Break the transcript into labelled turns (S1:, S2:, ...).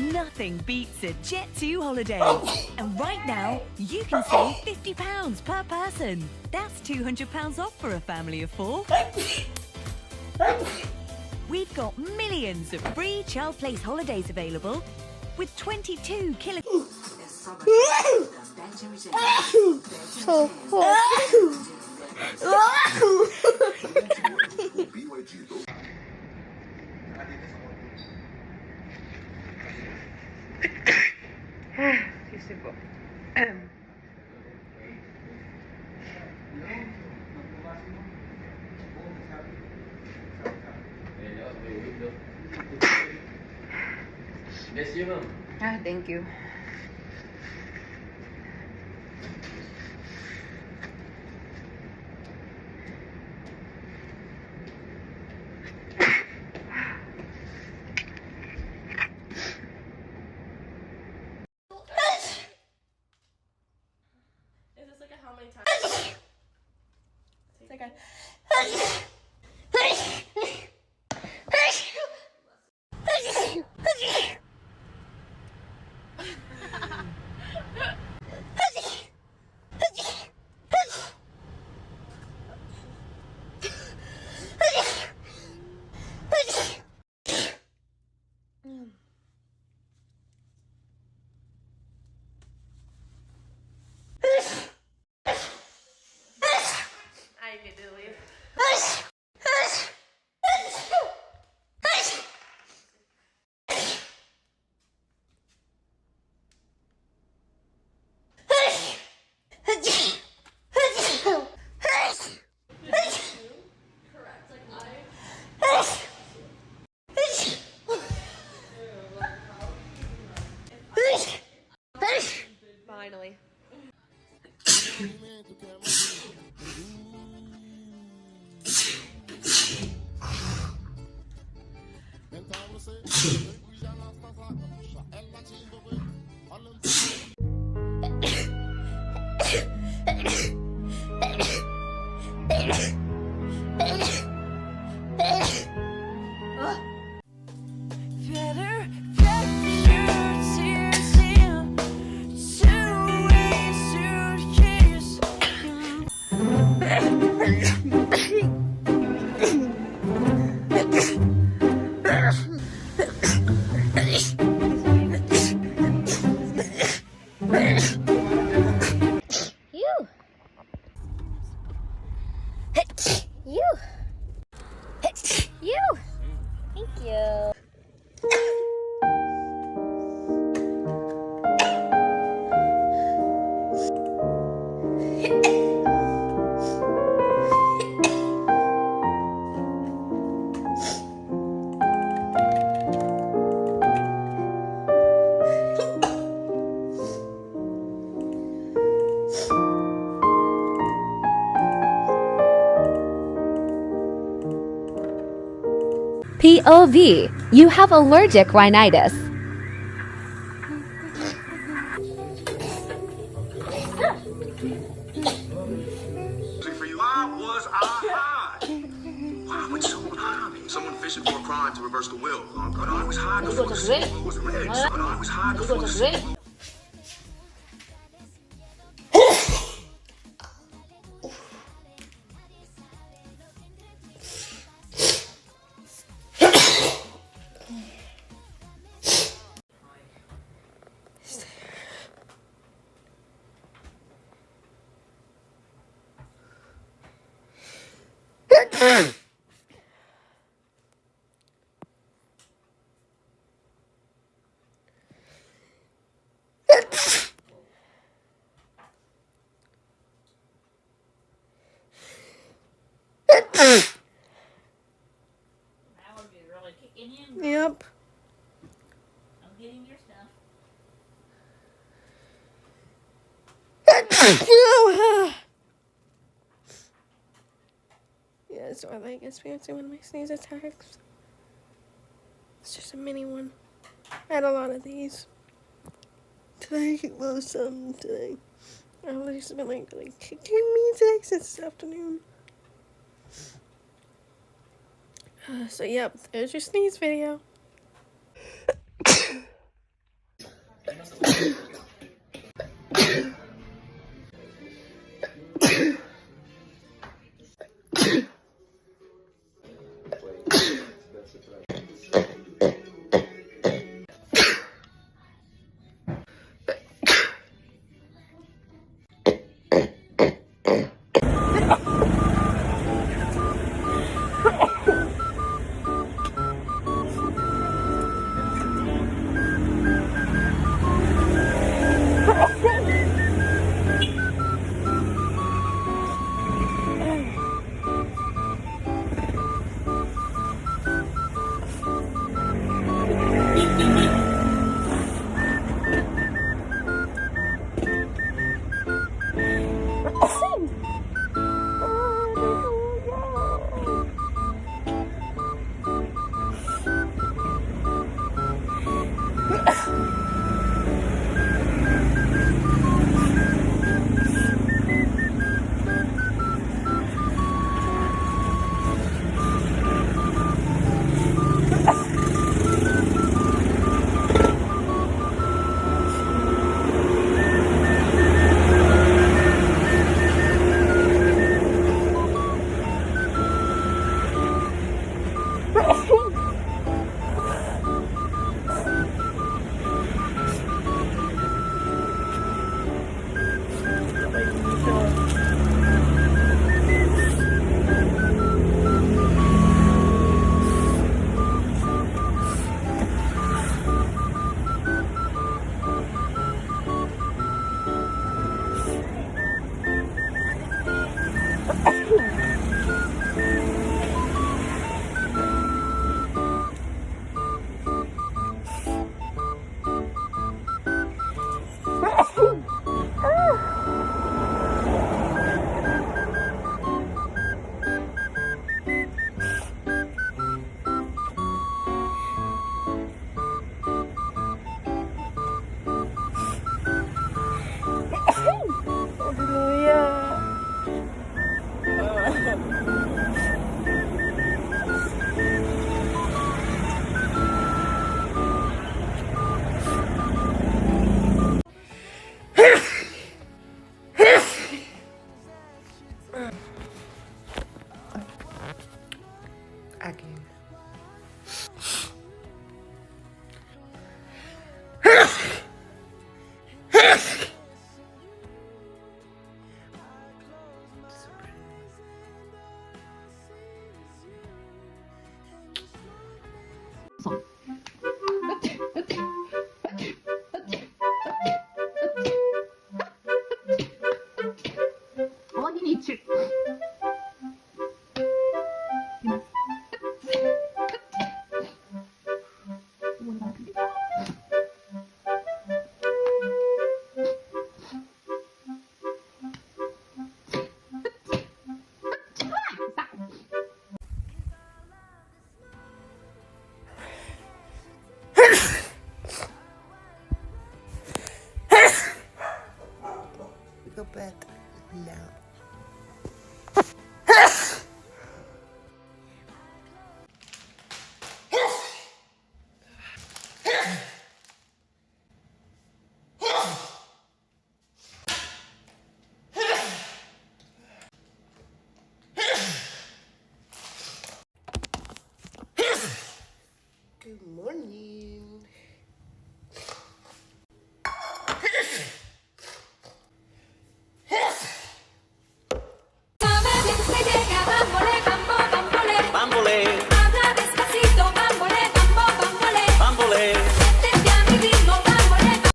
S1: Nothing beats a Jet2 holiday. And right now, you can save £50 per person. That's £200 off for a family of 4. We've got millions of free child place holidays available with 22 kilo...
S2: Thank you.
S3: Is this like a how many times? It's like a... I need to leave. Finally. Thank you.
S4: POV, you have allergic rhinitis.
S5: Why was I high? Why would someone hire me? Someone fishing for a crime to reverse the will. But I was high before the signal was red. But I was high before the signal.
S3: Yep.
S1: I'm getting your stuff.
S3: Yeah, so I like experiencing one of my sneeze attacks. It's just a mini one. I had a lot of these. Today, well, some today. I've just been like kicking me today since this afternoon. So yep, there's your sneeze video.